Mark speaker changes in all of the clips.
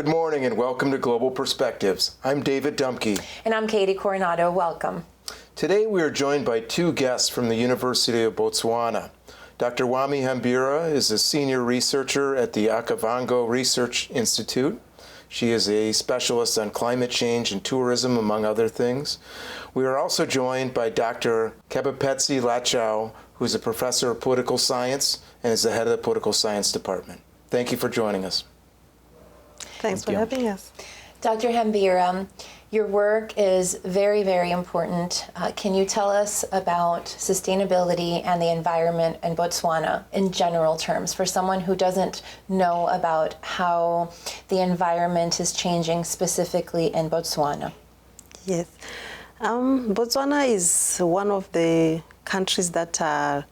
Speaker 1: Good morning and welcome to Global Perspectives. I'm David Dumke.
Speaker 2: And I'm Katie Coronado. Welcome.
Speaker 1: Today we are joined by two guests from the University of Botswana. Dr. Wami Hambira is a senior researcher at the Akavango Research Institute. She is a specialist on climate change and tourism, among other things. We are also joined by Dr. Kebapetsi Lachau, who is a professor of political science and is the head of the political science department. Thank you for joining us.
Speaker 3: Thanks for having us.
Speaker 2: Dr. Hambira, your work is very, very important. Can you tell us about sustainability and the environment in Botswana in general terms for someone who doesn't know about how the environment is changing specifically in Botswana?
Speaker 3: Yes. Botswana is one of the countries that are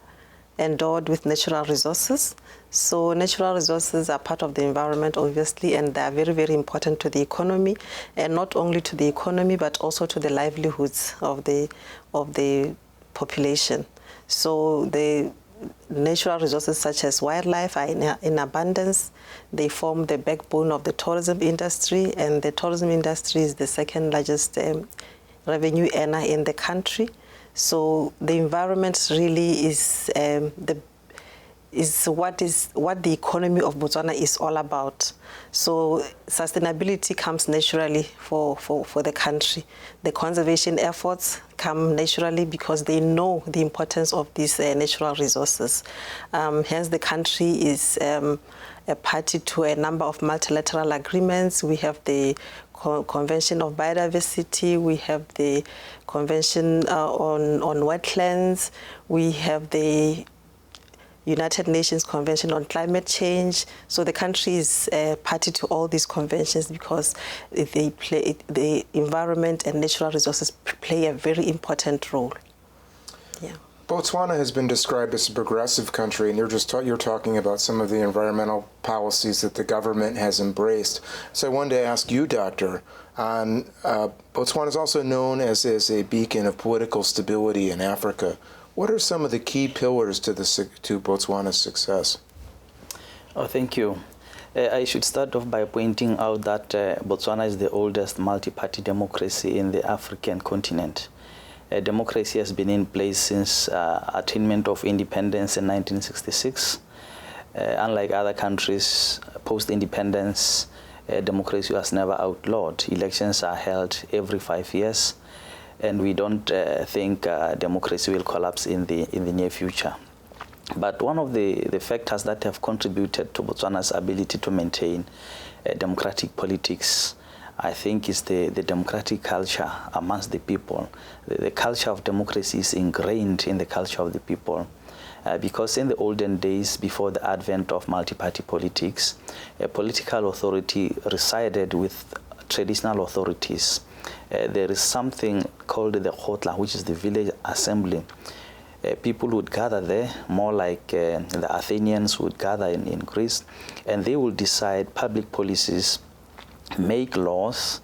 Speaker 3: endowed with natural resources. So natural resources are part of the environment, obviously, and they are very, very important to the economy, and not only to the economy, but also to the livelihoods of the population. So the natural resources such as wildlife are in abundance. They form the backbone of the tourism industry, and the tourism industry is the second largest revenue earner in the country. So the environment really is what the economy of Botswana is all about. So sustainability comes naturally for the country. The conservation efforts come naturally because they know the importance of these natural resources. Hence, the country is a party to a number of multilateral agreements. We have the Convention of Biodiversity, we have the Convention on Wetlands, we have the United Nations Convention on Climate Change. So the country is party to all these conventions because the environment and natural resources play a very important role. Yeah.
Speaker 1: Botswana has been described as a progressive country, and you're talking about some of the environmental policies that the government has embraced. So I wanted to ask you, Doctor, Botswana is also known as a beacon of political stability in Africa. What are some of the key pillars to Botswana's success?
Speaker 4: Oh, thank you. I should start off by pointing out that Botswana is the oldest multi-party democracy in the African continent. Democracy has been in place since attainment of independence in 1966. Unlike other countries, post-independence, democracy was never outlawed. Elections are held every 5 years, and we don't think democracy will collapse in the near future. But one of the factors that have contributed to Botswana's ability to maintain democratic politics, I think, is the democratic culture amongst the people. The culture of democracy is ingrained in the culture of the people. Because in the olden days, before the advent of multi-party politics, political authority resided with traditional authorities. There is something called the Khotla, which is the village assembly. People would gather there, more like the Athenians would gather in Greece, and they would decide public policies, make laws,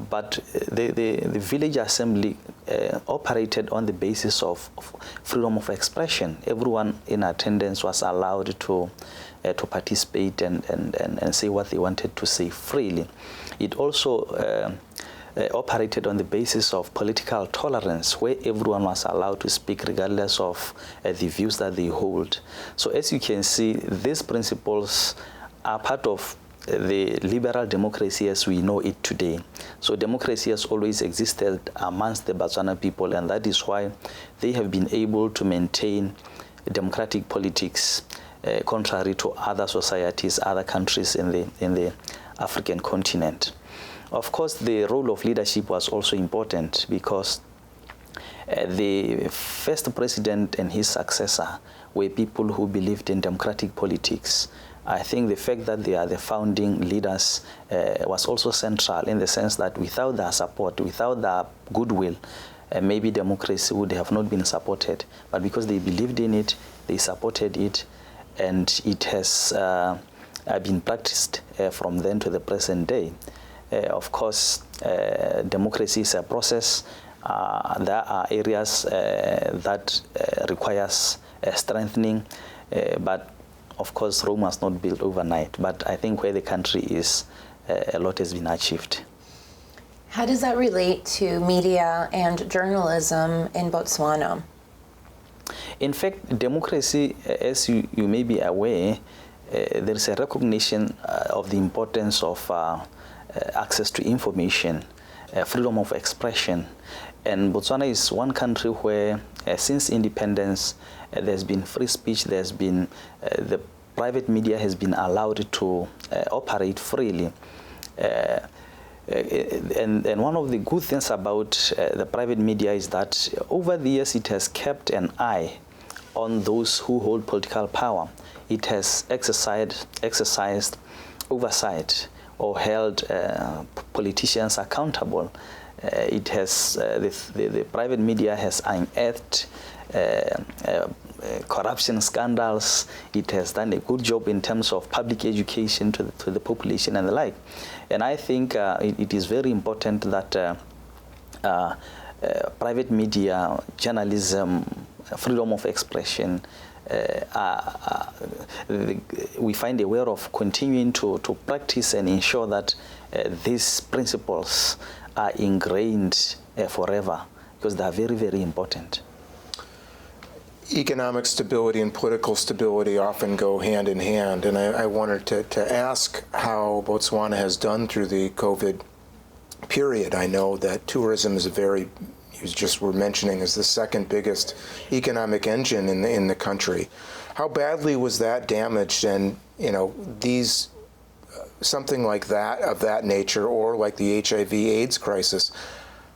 Speaker 4: but the village assembly operated on the basis of freedom of expression. Everyone in attendance was allowed to participate and say what they wanted to say freely. It also operated on the basis of political tolerance, where everyone was allowed to speak regardless of the views that they hold. So as you can see, these principles are part of the liberal democracy as we know it today. So democracy has always existed amongst the Botswana people, and that is why they have been able to maintain democratic politics contrary to other societies, other countries in the African continent. Of course, the role of leadership was also important because the first president and his successor were people who believed in democratic politics. I think the fact that they are the founding leaders was also central in the sense that without their support, without their goodwill, maybe democracy would have not been supported. But because they believed in it, they supported it, and it has been practiced from then to the present day. Of course, democracy is a process. There are areas that requires strengthening, but of course, Rome was not built overnight. But I think where the country is a lot has been achieved.
Speaker 2: How does that relate to media and journalism in Botswana?
Speaker 4: In fact, democracy, as you may be aware, there is a recognition of the importance of access to information, freedom of expression. And Botswana is one country where, since independence, there's been free speech, there's been, the private media has been allowed to operate freely. And one of the good things about the private media is that over the years it has kept an eye on those who hold political power. It has exercised oversight or held politicians accountable. It has the private media has unearthed corruption scandals. It has done a good job in terms of public education to the population and the like. And I think it is very important that private media, journalism, freedom of expression, we find a way of continuing to practice and ensure that these principles are ingrained forever, because they are very, very important.
Speaker 1: Economic stability and political stability often go hand in hand, and I wanted to ask how Botswana has done through the COVID period. I know that tourism is you just were mentioning, is the second biggest economic engine in the country. How badly was that damaged? And these something like that, of that nature, or like the HIV/AIDS crisis,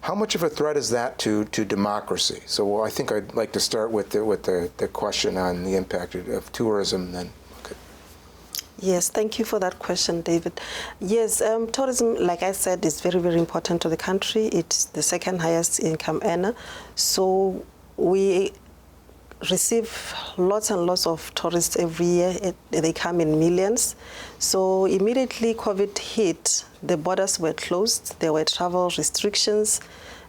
Speaker 1: how much of a threat is that to democracy? So I think I'd like to start with the question on the impact of tourism then. Okay.
Speaker 3: Yes, thank you for that question, David. Yes, tourism, like I said, is very, very important to the country. It's the second highest income earner. So we receive lots and lots of tourists every year. They come in millions. So immediately COVID hit, the borders were closed. There were travel restrictions.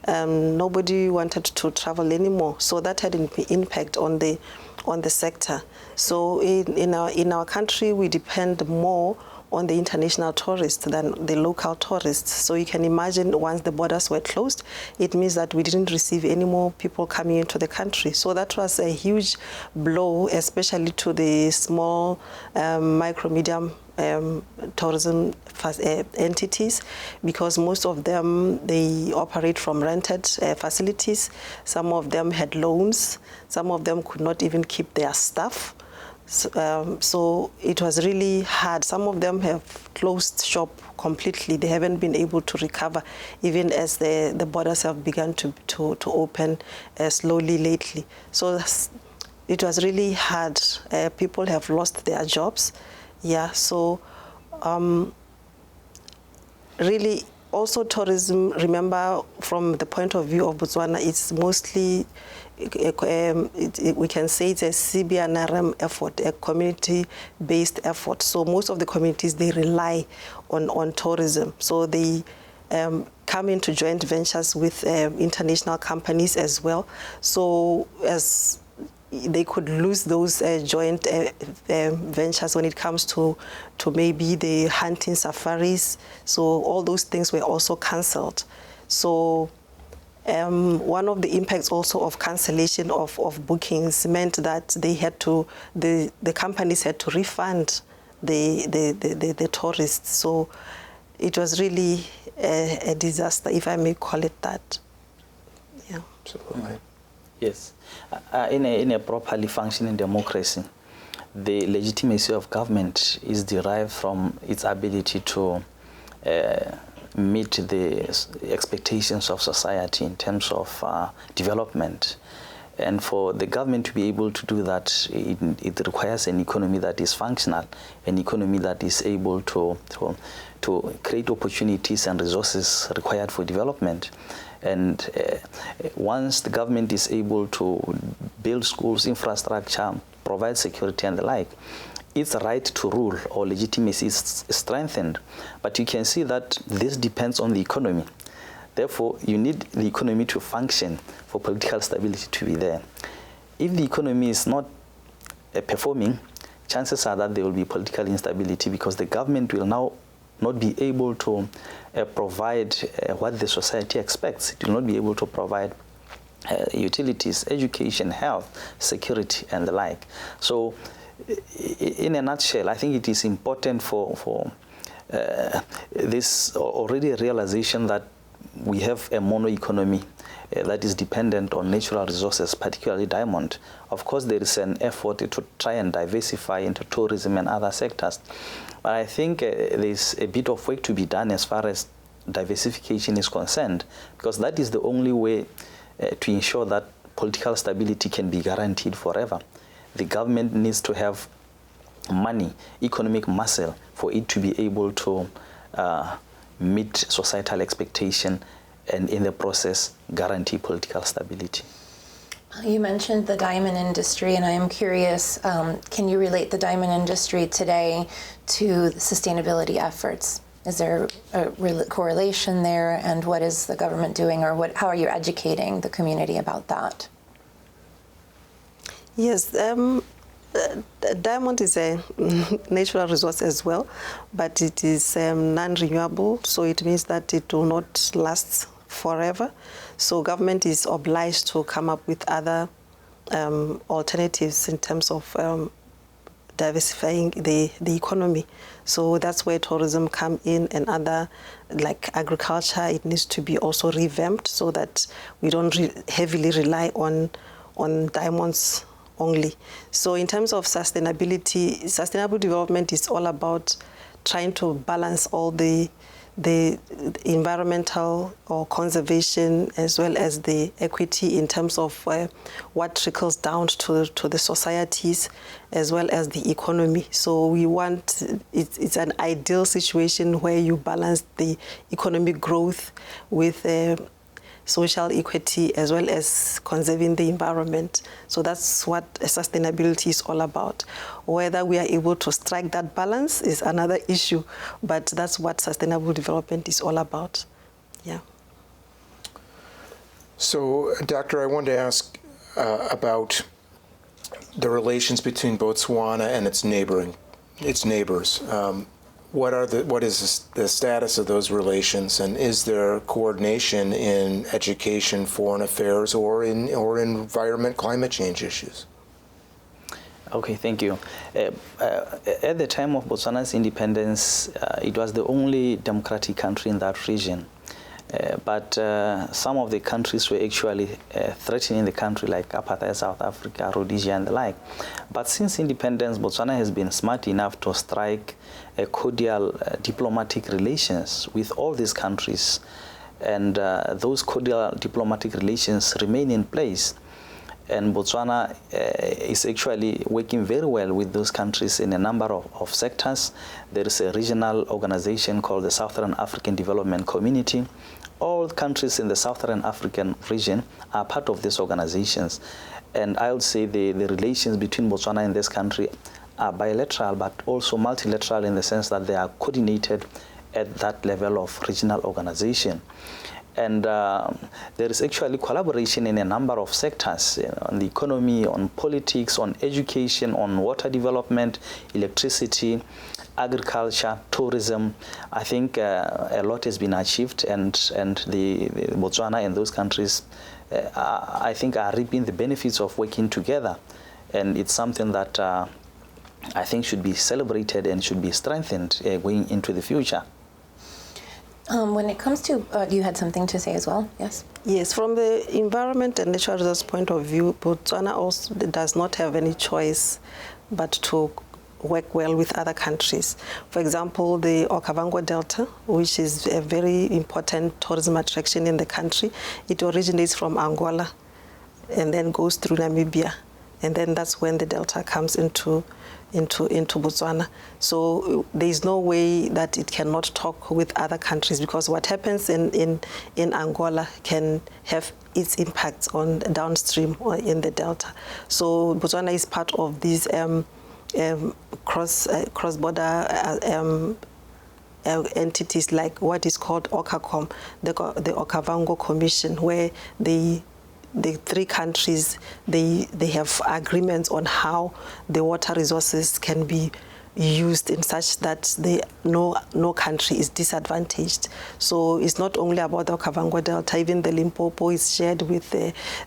Speaker 3: Nobody wanted to travel anymore. So that had an impact on the sector. So in our country, we depend more on the international tourists than the local tourists. So you can imagine, once the borders were closed, it means that we didn't receive any more people coming into the country. So that was a huge blow, especially to the small, micro, medium tourism entities, because most of them, they operate from rented facilities. Some of them had loans. Some of them could not even keep their staff. So it was really hard. Some of them have closed shop completely. They haven't been able to recover, even as the borders have begun to open slowly lately. So it was really hard. People have lost their jobs. Yeah, so really also tourism, remember, from the point of view of Botswana, it's mostly, we can say it's a CBNRM effort, a community-based effort. So most of the communities, they rely on tourism. So they come into joint ventures with international companies as well. So as they could lose those joint ventures when it comes to maybe the hunting safaris. So all those things were also cancelled. So one of the impacts also of cancellation of bookings meant that they had to, the companies had to refund the tourists. So it was really a disaster, if I may call it that. Yeah.
Speaker 1: Absolutely.
Speaker 4: Yes. In a properly functioning democracy, the legitimacy of government is derived from its ability to meet the expectations of society in terms of development. And for the government to be able to do that, it requires an economy that is functional, an economy that is able to create opportunities and resources required for development. And once the government is able to build schools, infrastructure, provide security and the like, its right to rule or legitimacy is strengthened. But you can see that this depends on the economy. Therefore, you need the economy to function for political stability to be there. If the economy is not performing, chances are that there will be political instability, because the government will now not be able to provide what the society expects. It will not be able to provide utilities, education, health, security, and the like. So, in a nutshell, I think it is important for this already a realization that we have a mono economy that is dependent on natural resources, particularly diamond. Of course, there is an effort to try and diversify into tourism and other sectors. But I think there's a bit of work to be done as far as diversification is concerned, because that is the only way to ensure that political stability can be guaranteed forever. The government needs to have money, economic muscle, for it to be able to meet societal expectation and in the process guarantee political stability.
Speaker 2: You mentioned the diamond industry, and I am curious, can you relate the diamond industry today to sustainability efforts? Is there a correlation there, and what is the government doing, or how are you educating the community about that?
Speaker 3: Yes, diamond is a natural resource as well, but it is non-renewable, so it means that it will not last forever. So government is obliged to come up with other alternatives in terms of diversifying the economy. So that's where tourism come in, and other, like agriculture, it needs to be also revamped so that we don't heavily rely on diamonds only. So in terms of sustainability, sustainable development is all about trying to balance all the environmental or conservation as well as the equity in terms of what trickles down to the societies as well as the economy. So we want, it's an ideal situation where you balance the economic growth with social equity as well as conserving the environment. So that's what sustainability is all about. Whether we are able to strike that balance is another issue, but that's what sustainable development is all about. Yeah.
Speaker 1: So, Doctor, I wanted to ask about the relations between Botswana and its neighbors. What is the status of those relations, and is there coordination in education, foreign affairs, or in environment, climate change issues?
Speaker 4: Okay, thank you. At the time of Botswana's independence, it was the only democratic country in that region. But some of the countries were actually threatening the country, like apartheid South Africa, Rhodesia, and the like. But since independence, Botswana has been smart enough to strike cordial diplomatic relations with all these countries. And those cordial diplomatic relations remain in place. And Botswana is actually working very well with those countries in a number of sectors. There is a regional organization called the Southern African Development Community. All countries in the Southern African region are part of these organizations. And I would say the relations between Botswana and this country are bilateral, but also multilateral in the sense that they are coordinated at that level of regional organization. And there is actually collaboration in a number of sectors, on the economy, on politics, on education, on water development, electricity, agriculture, tourism. I think a lot has been achieved, and the Botswana and those countries, I think, are reaping the benefits of working together. And it's something that I think should be celebrated and should be strengthened going into the future.
Speaker 2: When it comes to, you had something to say as well, yes?
Speaker 3: Yes, from the environment and natural resource point of view, Botswana also does not have any choice but to work well with other countries. For example, the Okavango Delta, which is a very important tourism attraction in the country, it originates from Angola and then goes through Namibia. And then that's when the Delta comes into Botswana. So there is no way that it cannot talk with other countries, because what happens in Angola can have its impacts on downstream or in the Delta. So Botswana is part of these cross-border entities, like what is called OCACOM, the Okavango Commission, where the three countries, they have agreements on how the water resources can be used in such that no country is disadvantaged. So it's not only about the Okavango Delta, even the Limpopo is shared with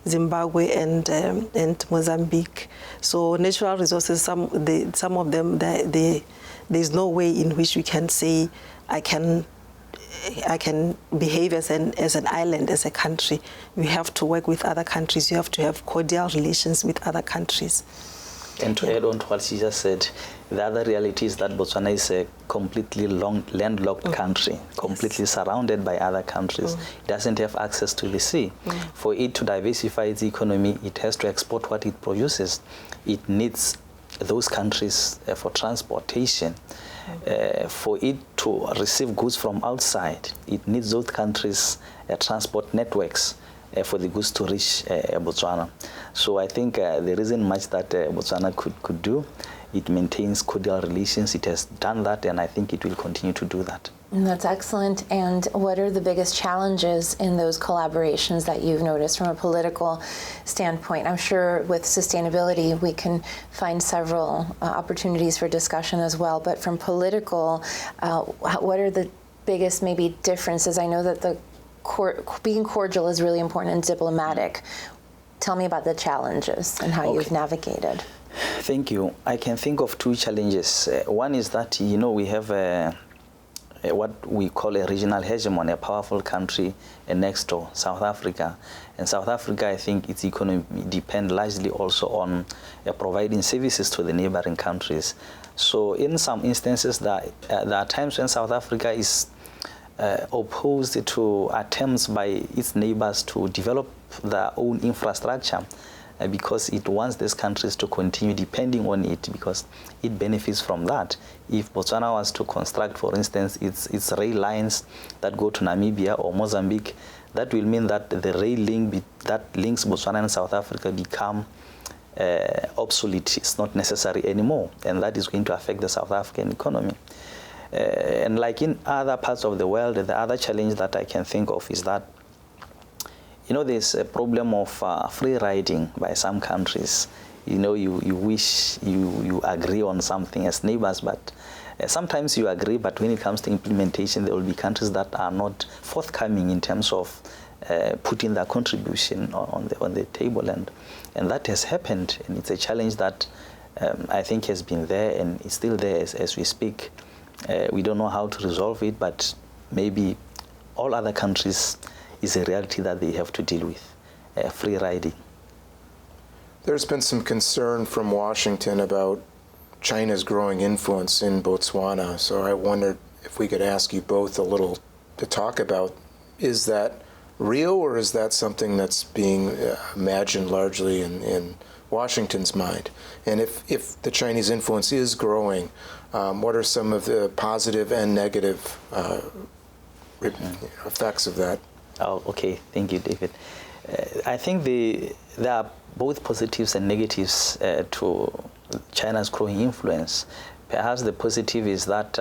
Speaker 3: Zimbabwe and Mozambique. So natural resources, some of them, there's no way in which we can say I can behave as an island, as a country. You have to work with other countries. You have to have cordial relations with other countries.
Speaker 4: And to add on to what she just said, the other reality is that Botswana is a completely landlocked country, completely surrounded by other countries. It doesn't have access to the sea. For it to diversify its economy, it has to export what it produces. It needs those countries for transportation. For it to receive goods from outside, it needs those countries' transport networks for the goods to reach Botswana. So I think there isn't much that Botswana could do. It maintains cordial relations. It has done that, and I think it will continue to do that.
Speaker 2: That's excellent. And what are the biggest challenges in those collaborations that you've noticed from a political standpoint? I'm sure with sustainability we can find several opportunities for discussion as well, but from political, what are the biggest maybe differences? I know that being cordial is really important and diplomatic. Tell me about the challenges and how you've navigated.
Speaker 4: Thank you. I can think of two challenges. One is that, we have what we call a regional hegemon, a powerful country next door, South Africa. And South Africa, I think its economy depends largely also on providing services to the neighboring countries. So in some instances, there are times when South Africa is opposed to attempts by its neighbors to develop their own infrastructure because it wants these countries to continue depending on it because it benefits from that. If Botswana was to construct, for instance, its rail lines that go to Namibia or Mozambique, that will mean that the rail link that links Botswana and South Africa become obsolete. It's not necessary anymore, and that is going to affect the South African economy. And like in other parts of the world, the other challenge that I can think of is that, there's a problem of free riding by some countries. You wish you agree on something as neighbors, but sometimes you agree, but when it comes to implementation, there will be countries that are not forthcoming in terms of putting their contribution on the table, and that has happened, and it's a challenge that I think has been there and is still there as we speak. We don't know how to resolve it, but maybe all other countries is a reality that they have to deal with, free riding.
Speaker 1: There's been some concern from Washington about China's growing influence in Botswana, so I wondered if we could ask you both a little to talk about, is that real or is that something that's being imagined largely in Washington's mind? And if the Chinese influence is growing, what are some of the positive and negative effects of that?
Speaker 4: Oh, okay. Thank you, David. I think there are both positives and negatives to China's growing influence. Perhaps the positive is that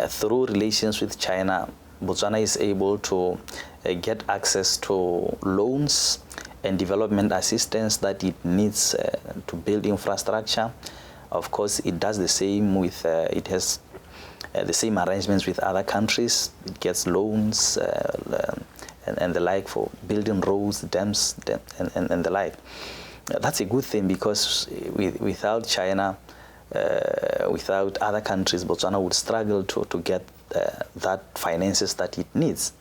Speaker 4: through relations with China, Botswana is able to get access to loans and development assistance that it needs to build infrastructure. Of course, it does the same with, it has the same arrangements with other countries. It gets loans and the like for building roads, dams, and the like. That's a good thing because without China, without other countries, Botswana would struggle to get that finances that it needs.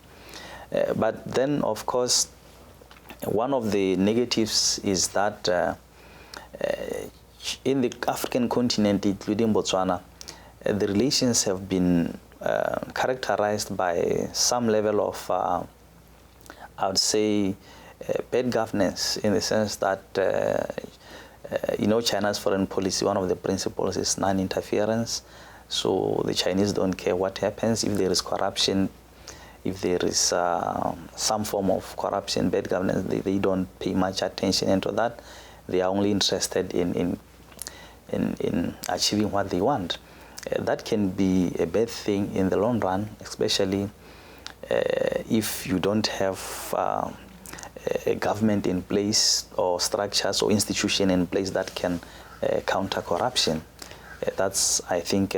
Speaker 4: But then, of course, one of the negatives is that in the African continent, including Botswana, the relations have been characterized by some level of, I would say, bad governance, in the sense that, China's foreign policy, one of the principles is non-interference. So the Chinese don't care what happens. If there is corruption, if there is some form of corruption, bad governance, they don't pay much attention into that. They are only interested in achieving what they want. That can be a bad thing in the long run, especially if you don't have a government in place or structures or institution in place that can counter corruption. That's, I think,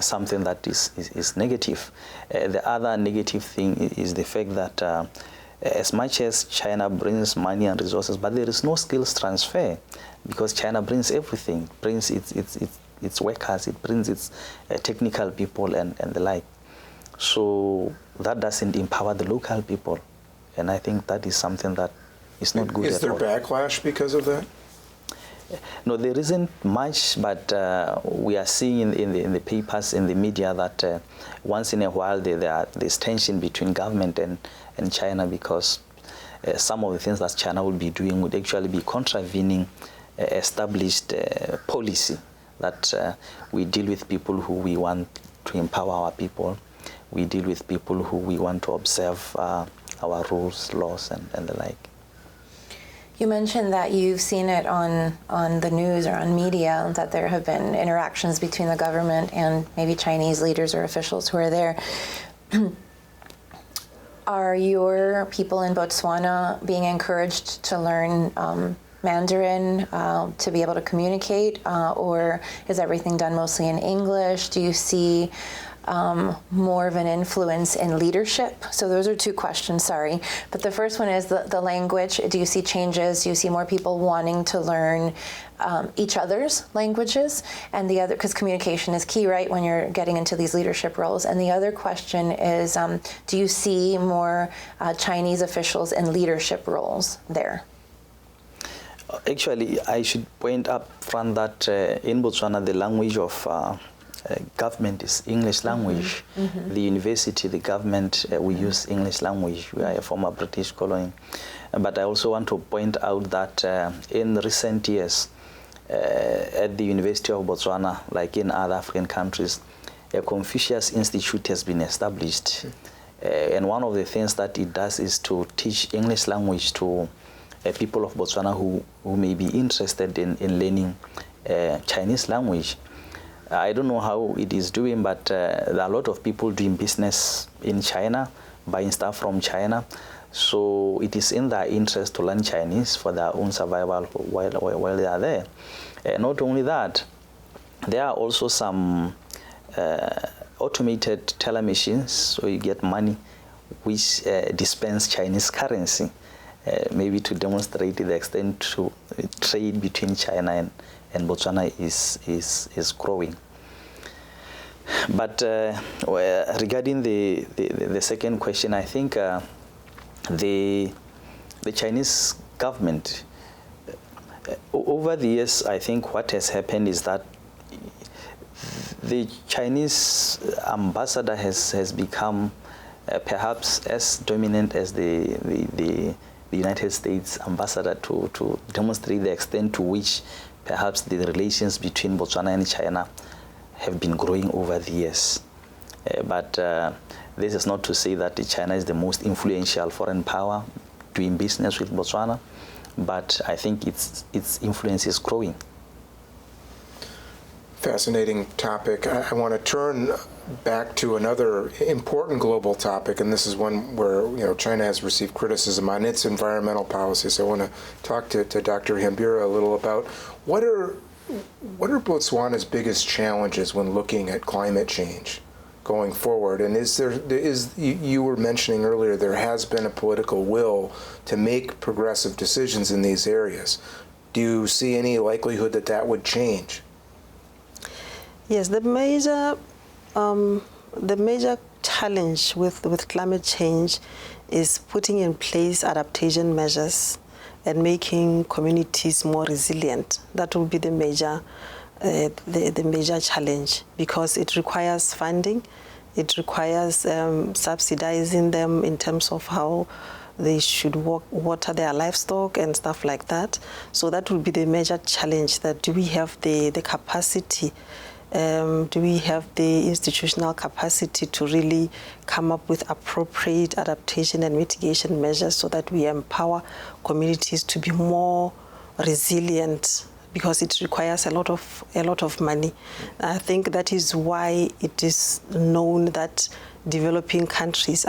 Speaker 4: something that is negative. The other negative thing is the fact that as much as China brings money and resources, but there is no skills transfer, because China brings everything, brings its workers, it brings its technical people and the like. So that doesn't empower the local people, and I think that is something that is not good
Speaker 1: Is
Speaker 4: at
Speaker 1: there
Speaker 4: all.
Speaker 1: backlash because of that?
Speaker 4: No, there isn't much, but we are seeing in the papers, in the media, that once in a while there's tension between government and China, because some of the things that China would be doing would actually be contravening established policy, that we deal with people who we want to empower our people, we deal with people who we want to observe our rules, laws, and the like.
Speaker 2: You mentioned that you've seen it on the news or on media, that there have been interactions between the government and maybe Chinese leaders or officials who are there. Are your people in Botswana being encouraged to learn Mandarin to be able to communicate, or is everything done mostly in English? Do you see more of an influence in leadership? So those are two questions, sorry. But the first one is the language. Do you see changes? Do you see more people wanting to learn each other's languages? And the other, because communication is key, right, when you're getting into these leadership roles. And the other question is, do you see more Chinese officials in leadership roles there?
Speaker 4: Actually, I should point up front that in Botswana, the language of government is English language. Mm-hmm. The university, the government, we use English language. We are a former British colony. But I also want to point out that in recent years, at the University of Botswana, like in other African countries, a Confucius Institute has been established. And one of the things that it does is to teach English language to people of Botswana who may be interested in learning Chinese language. I don't know how it is doing, but there are a lot of people doing business in China, buying stuff from China. So it is in their interest to learn Chinese for their own survival while they are there. Not only that, there are also some automated teller machines, so you get money which dispense Chinese currency, maybe to demonstrate the extent to trade between China and Botswana is growing. But regarding the second question, I think the Chinese government, over the years, I think what has happened is that the Chinese ambassador has become perhaps as dominant as the United States ambassador to demonstrate the extent to which perhaps the relations between Botswana and China have been growing over the years. But this is not to say that China is the most influential foreign power doing business with Botswana, but I think its influence is growing.
Speaker 1: Fascinating topic. I want to turn back to another important global topic, and this is one where China has received criticism on its environmental policies. I want to talk to Dr. Hambira a little about what are Botswana's biggest challenges when looking at climate change going forward, and you were mentioning earlier there has been a political will to make progressive decisions in these areas. Do you see any likelihood that would change?
Speaker 3: Yes, the major challenge with climate change is putting in place adaptation measures and making communities more resilient. That will be the major challenge, because it requires funding, it requires subsidizing them in terms of how they should water their livestock and stuff like that. So that will be the major challenge, that do we have the capacity, do we have the institutional capacity to really come up with appropriate adaptation and mitigation measures so that we empower communities to be more resilient, because it requires a lot of money. I think that is why it is known that developing countries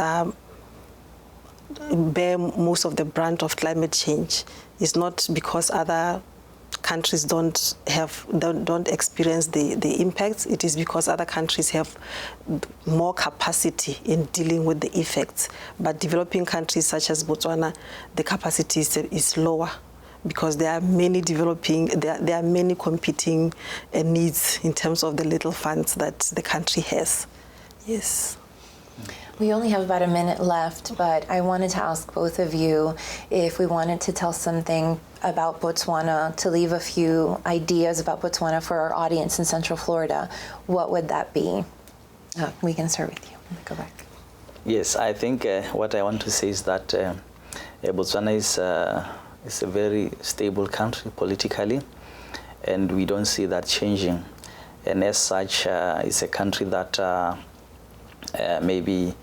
Speaker 3: bear most of the brunt of climate change. It's not because other countries don't experience the impacts, it is because other countries have more capacity in dealing with the effects. But developing countries such as Botswana, the capacity is lower because there are many there are many competing needs in terms of the little funds that the country has. Yes.
Speaker 2: We only have about a minute left, but I wanted to ask both of you if we wanted to tell something about Botswana, to leave a few ideas about Botswana for our audience in Central Florida, what would that be? We can start with you. Go back.
Speaker 4: Yes, I think what I want to say is that Botswana is a very stable country politically, and we don't see that changing. And as such, it's a country that maybe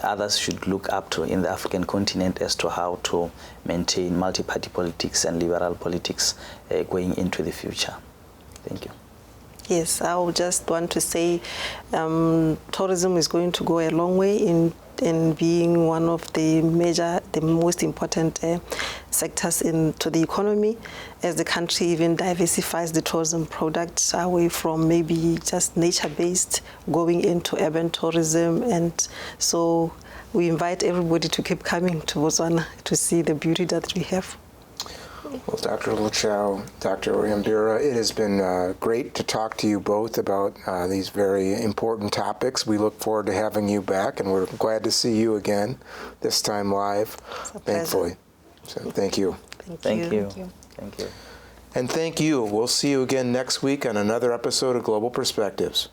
Speaker 4: others should look up to in the African continent as to how to maintain multi-party politics and liberal politics going into the future. Thank you.
Speaker 3: Yes, I would just want to say tourism is going to go a long way in being one of the most important sectors to the economy, as the country even diversifies the tourism products away from maybe just nature-based, going into urban tourism. And so we invite everybody to keep coming to Botswana to see the beauty that we have.
Speaker 1: Well, Dr. Luchao, Dr. Yambira, it has been great to talk to you both about these very important topics. We look forward to having you back, and we're glad to see you again, this time live, thankfully. So thank you.
Speaker 4: Thank you.
Speaker 2: Thank you.
Speaker 4: Thank you.
Speaker 1: And thank you. We'll see you again next week on another episode of Global Perspectives.